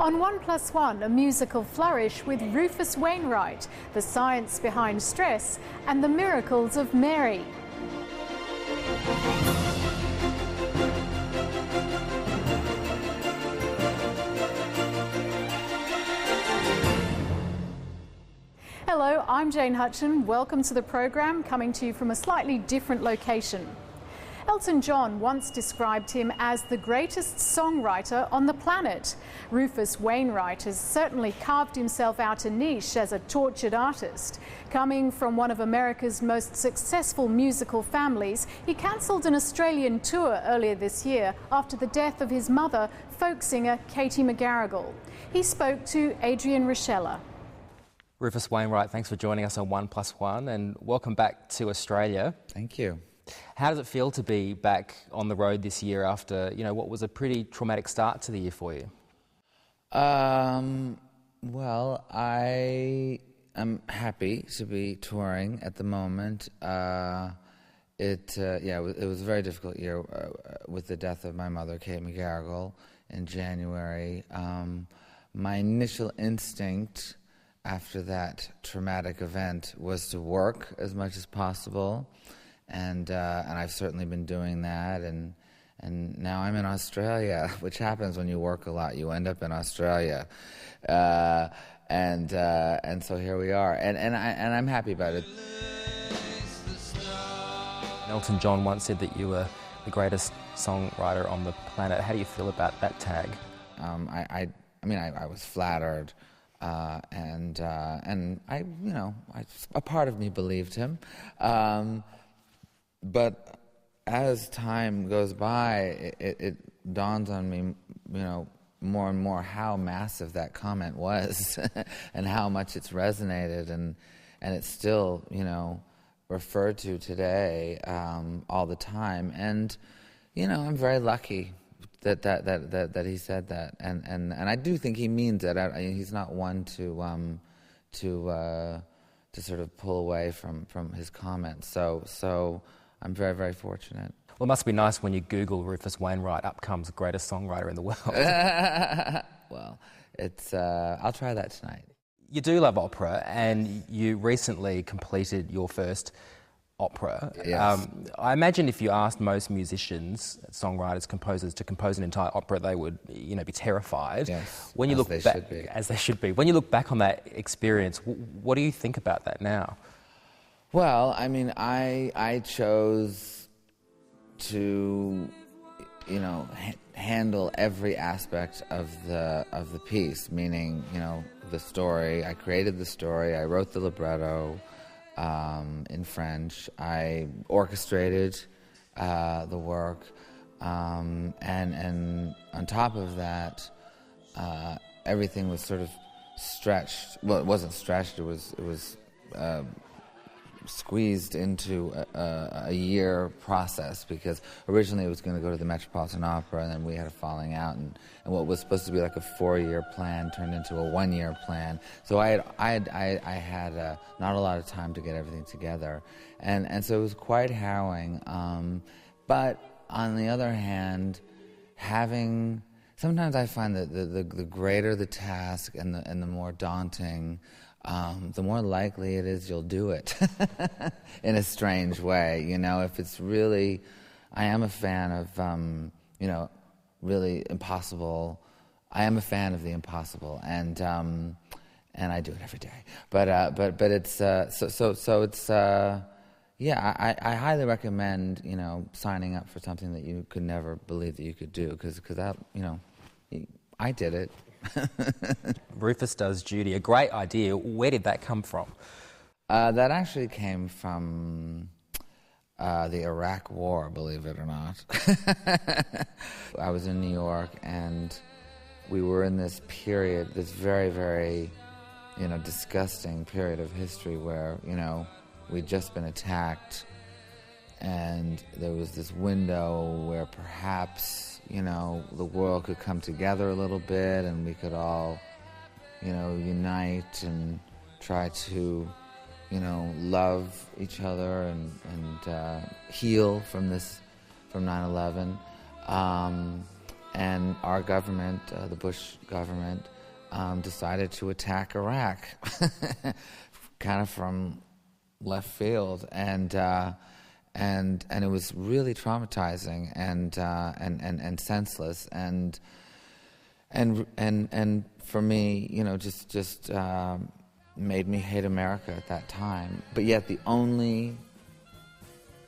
On 1+1, a musical flourish with Rufus Wainwright, the science behind stress and the miracles of Mary. Hello, I'm Jane Hutchin. Welcome to the program, coming to you from a slightly different location. Elton John once described him as the greatest songwriter on the planet. Rufus Wainwright has certainly carved himself out a niche as a tortured artist. Coming from one of America's most successful musical families, he cancelled an Australian tour earlier this year after the death of his mother, folk singer Katie McGarrigle. He spoke to Adrian Rochella. Rufus Wainwright, thanks for joining us on 1+1 and welcome back to Australia. Thank you. How does it feel to be back on the road this year after, what was a pretty traumatic start to the year for you? Well, I am happy to be touring at the moment. It was a very difficult year with the death of my mother, Kate McGarrigle, in January. My initial instinct after that traumatic event was to work as much as possible. And I've certainly been doing that, and now I'm in Australia, which happens when you work a lot. You end up in Australia, and so here we are, and I'm happy about it. Elton John once said that you were the greatest songwriter on the planet. How do you feel about that tag? I was flattered, and I a part of me believed him. But as time goes by, it dawns on me, more and more how massive that comment was and how much it's resonated, and it's still, referred to today all the time. And, I'm very lucky that he said that, and I do think he means it. He's not one to sort of pull away from his comments. So I'm very, very fortunate. Well, it must be nice when you Google Rufus Wainwright, up comes the greatest songwriter in the world. Well, I'll try that tonight. You do love opera, and you recently completed your first opera. Yes. I imagine if you asked most musicians, songwriters, composers to compose an entire opera, they would, be terrified. Yes, when you look back, as they should be. When you look back on that experience, what do you think about that now? Well, I chose to, handle every aspect of the piece. Meaning, the story. I created the story. I wrote the libretto in French. I orchestrated the work, and on top of that, everything was sort of stretched. Well, it wasn't stretched. It was squeezed into a year process, because originally it was going to go to the Metropolitan Opera, and then we had a falling out, and what was supposed to be like a 4-year plan turned into a 1-year plan. So I had not a lot of time to get everything together, and so it was quite harrowing. But on the other hand, sometimes I find that the greater the task and the more daunting, the more likely it is you'll do it in a strange way. If it's really, I am a fan of, really impossible. I am a fan of the impossible, and I do it every day. But it's so it's I highly recommend signing up for something that you could never believe that you could do, because I did it. Rufus Does Judy, a great idea. Where did that come from? That actually came from the Iraq War, believe it or not. I was in New York, and we were in this period, this very, very, disgusting period of history where, we'd just been attacked, and there was this window where perhaps the world could come together a little bit, and we could all, unite and try to, love each other and heal from 9/11. and our government, the Bush government, decided to attack Iraq, kind of from left field, and it was really traumatizing and senseless, and for me, just made me hate America at that time. But yet, the only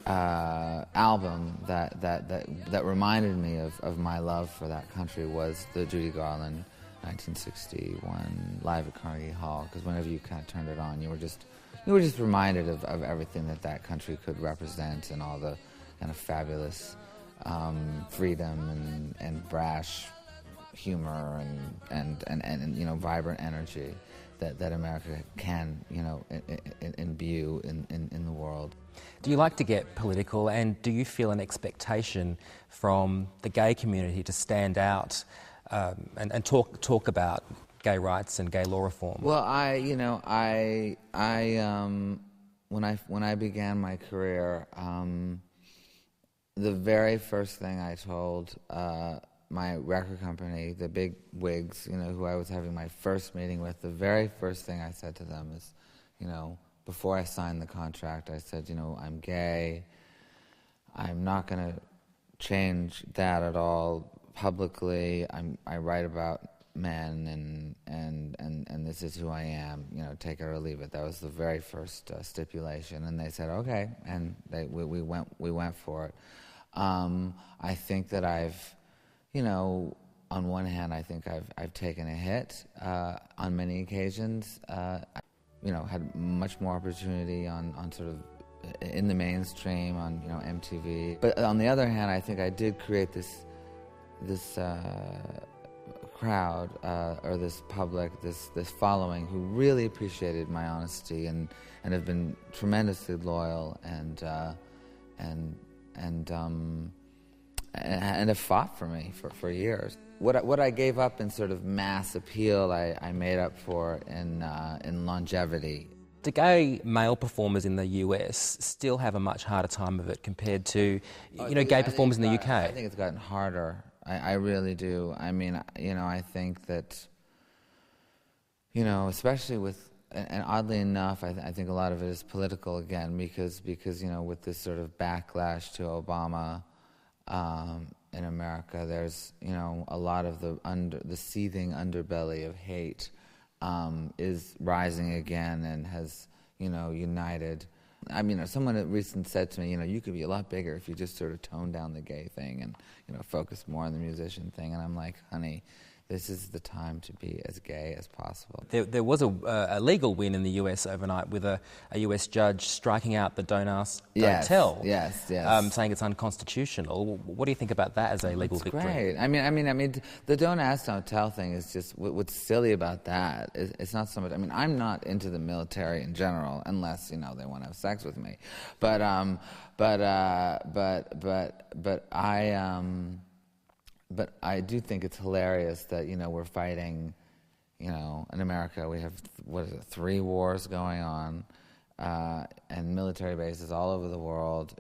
album that reminded me of my love for that country was the Judy Garland 1961 Live at Carnegie Hall, because whenever you kind of turned it on, you were just reminded of everything that country could represent, and all the kind of fabulous freedom and brash humor and vibrant energy that America can imbue in the work. Do you like to get political, and do you feel an expectation from the gay community to stand out and talk about gay rights and gay law reform? Well, when I began my career, the very first thing I told my record company, the big wigs, who I was having my first meeting with, the very first thing I said to them is, before I signed the contract, I said, I'm gay. I'm not going to change that at all publicly. I write about men, and this is who I am. Take it or leave it. That was the very first stipulation, and they said okay, and we went for it. I think that I've, on one hand, I think I've taken a hit on many occasions. Had much more opportunity on sort of in the mainstream on MTV. But on the other hand, I think I did create this crowd or this public, this following who really appreciated my honesty and have been tremendously loyal and have fought for me for years. What I gave up in sort of mass appeal, I made up for in longevity. Do gay male performers in the US still have a much harder time of it compared to, gay performers in the UK? I think it's gotten harder. I really do. I mean, I think that, especially with, and oddly enough, I think a lot of it is political again, because with this sort of backlash to Obama in America, there's a lot of the seething underbelly of hate is rising again and has united. I mean, someone recently said to me, you could be a lot bigger if you just sort of toned down the gay thing and focus more on the musician thing. And I'm like, honey, this is the time to be as gay as possible. There was a legal win in the US overnight with a US judge striking out the Don't Ask, Don't Tell. Yes. Saying it's unconstitutional. What do you think about that as a legal It's victory? Great. I mean, the Don't Ask, Don't Tell thing is just what's silly about that. It's not so much. I mean, I'm not into the military in general, unless they want to have sex with me. But I do think it's hilarious that we're fighting. In America, we have 3 wars going on, and military bases all over the world.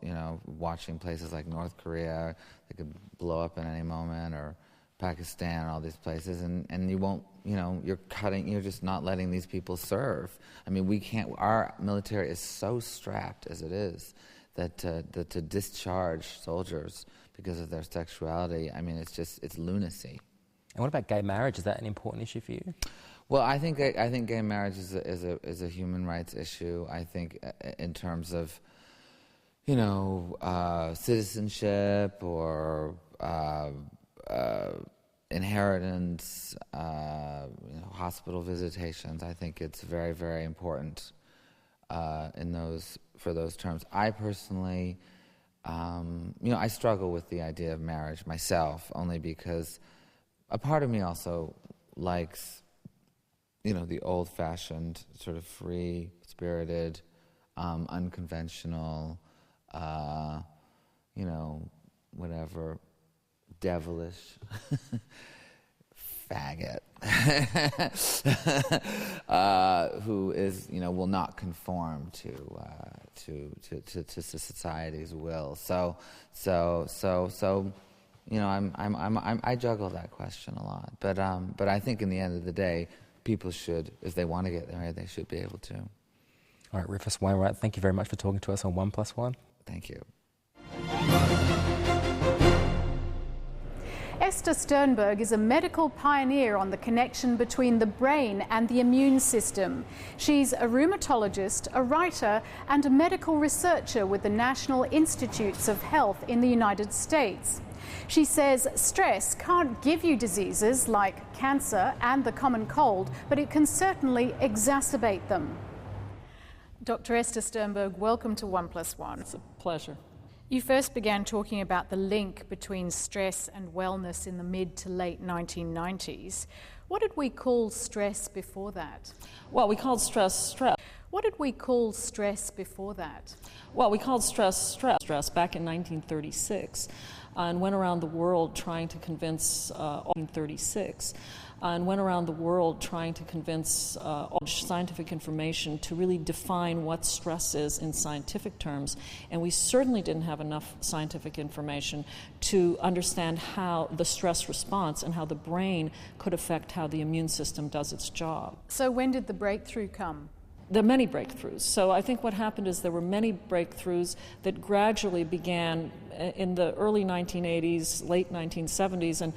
Watching places like North Korea, they could blow up at any moment, or Pakistan, all these places, and you won't. You're just not letting these people serve. I mean, we can't. Our military is so strapped as it is that to discharge soldiers because of their sexuality, I mean, it's lunacy. And what about gay marriage? Is that an important issue for you? Well, I think gay marriage is a human rights issue. I think in terms of citizenship or inheritance, hospital visitations. I think it's very, very important for those terms. I personally. I struggle with the idea of marriage myself, only because a part of me also likes, the old-fashioned, sort of free-spirited, unconventional, whatever, devilish faggot who is, will not conform to society's will. So You know, I juggle that question a lot. But I think in the end of the day, people should, if they want to get married, they should be able to. All right, Rufus Wainwright, thank you very much for talking to us on 1+1. Thank you. Esther Sternberg is a medical pioneer on the connection between the brain and the immune system. She's a rheumatologist, a writer, and a medical researcher with the National Institutes of Health in the United States. She says stress can't give you diseases like cancer and the common cold, but it can certainly exacerbate them. Dr. Esther Sternberg, welcome to 1+1. It's a pleasure. You first began talking about the link between stress and wellness in the mid to late 1990s. What did we call stress before that? Well, we called stress stress. What did we call stress before that? Well, we called stress back in 1936 and went around the world trying to convince scientific information to really define what stress is in scientific terms. And we certainly didn't have enough scientific information to understand how the stress response and how the brain could affect how the immune system does its job. So when did the breakthrough come? There are many breakthroughs. So I think what happened is there were many breakthroughs that gradually began in the early 1980s, late 1970s, and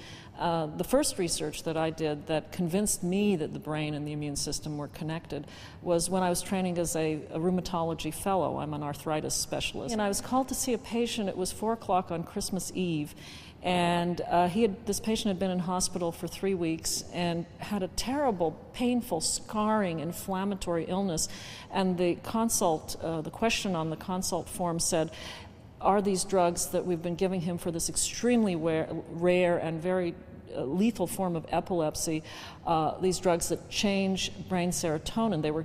the first research that I did that convinced me that the brain and the immune system were connected was when I was training as a rheumatology fellow. I'm an arthritis specialist. And I was called to see a patient. It was 4 o'clock on Christmas Eve. And this patient had been in hospital for 3 weeks and had a terrible, painful, scarring, inflammatory illness. And the question on the consult form said, are these drugs that we've been giving him for this extremely rare and very lethal form of epilepsy, these drugs that change brain serotonin? They were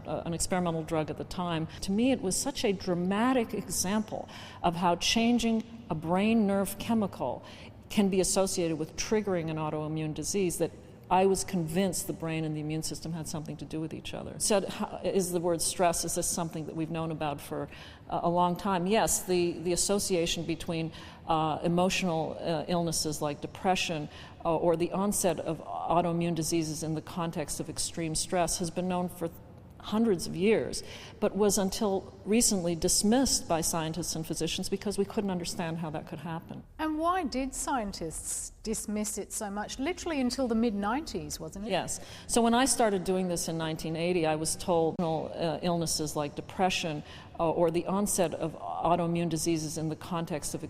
an experimental drug at the time. To me, it was such a dramatic example of how changing a brain nerve chemical can be associated with triggering an autoimmune disease that I was convinced the brain and the immune system had something to do with each other. Said, is the word stress, is this something that we've known about for a long time? Yes, the association between emotional illnesses like depression or the onset of autoimmune diseases in the context of extreme stress has been known for hundreds of years, but was until recently dismissed by scientists and physicians because we couldn't understand how that could happen. And why did scientists dismiss it so much? Literally until the mid-90s, wasn't it? Yes. So when I started doing this in 1980, I was told illnesses like depression or the onset of autoimmune diseases in the context of